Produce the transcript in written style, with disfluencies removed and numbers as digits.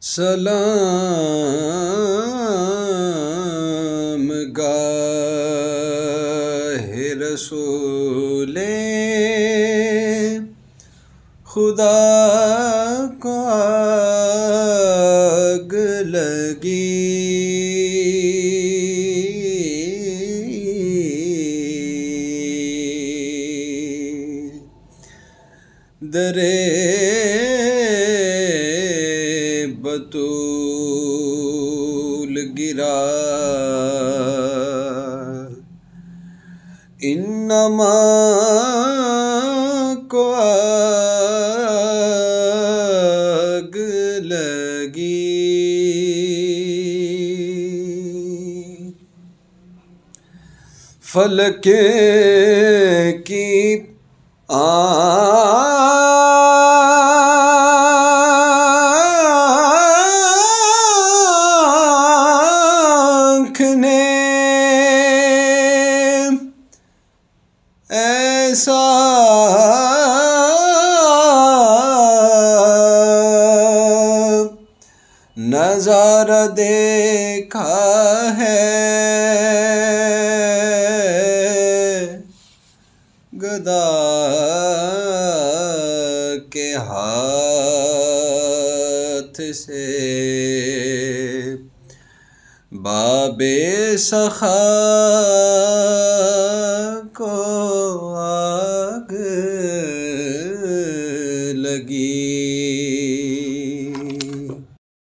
सलाम गाहे रसूले खुदा को आग लगी। दरे बतूल गिरा इन्नमा को आग लगी। फलक की आँख ने ऐसा नज़ारा देखा है, गदा के हाथ से बाबे सखा को